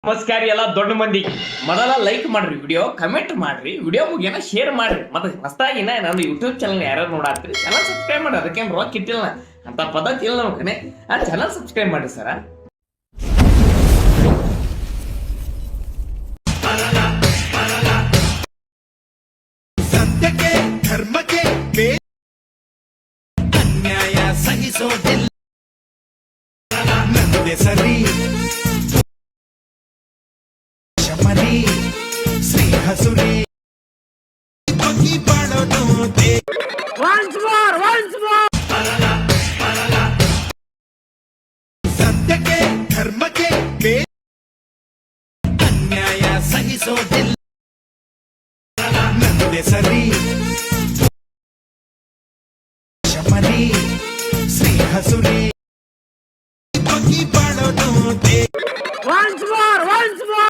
ನಮಸ್ಕಾರ ಎಲ್ಲ ದೊಡ್ಡ ಮಂದಿ ಮೊದಲ ಲೈಕ್ ಮಾಡ್ರಿ ವಿಡಿಯೋ ಕಮೆಂಟ್ ಮಾಡ್ರಿ ವಿಡಿಯೋ ಮುಗಿಯನ ಶೇರ್ ಮಾಡ್ರಿ ಮತ್ತೆ ಹೊಸದಾಗಿ ನಾನು ಯೂಟ್ಯೂಬ್ ಚಾನಲ್ ಯಾರು ನೋಡಾತ್ರಿ ಚಾನಲ್ ಸಬ್ಸ್ಕ್ರೈಬ್ ಮಾಡ್ರಿ ಅದಕ್ಕೇನು ರೊಕ್ಕ ಇಟ್ಟಿಲ್ಲ ಅಂತ ಪದ್ಧತಿ ಇಲ್ಲ ನಮ್ಮ ಕಡೆ ಆ ಚಾನಲ್ ಸಬ್ಸ್ಕ್ರೈಬ್ ಮಾಡ್ರಿ ಸರ ಸತ್ಯಕ್ಕೆ ಧರ್ಮಕ್ಕೆ ಅನ್ಯಾಯ ಸಹಿಸೋದಿಲ್ಲ ನಂದೆ ಸರಿ ಶಮರಿ ಶ್ರೀ ಹಸುರಿ ಬಗ್ಗಿ ಬಾಳೋದು ಸತ್ಯಕ್ಕೆ ಧರ್ಮಕ್ಕೆ ಅನ್ಯಾಯ ಸಹಿಸೋದಿಲ್ಲ ನಂದೆ ಸರಿ ಶಮರಿ ಶ್ರೀ ಹಸುರಿ ಬಗ್ಗಿ ಬಾಳೋದು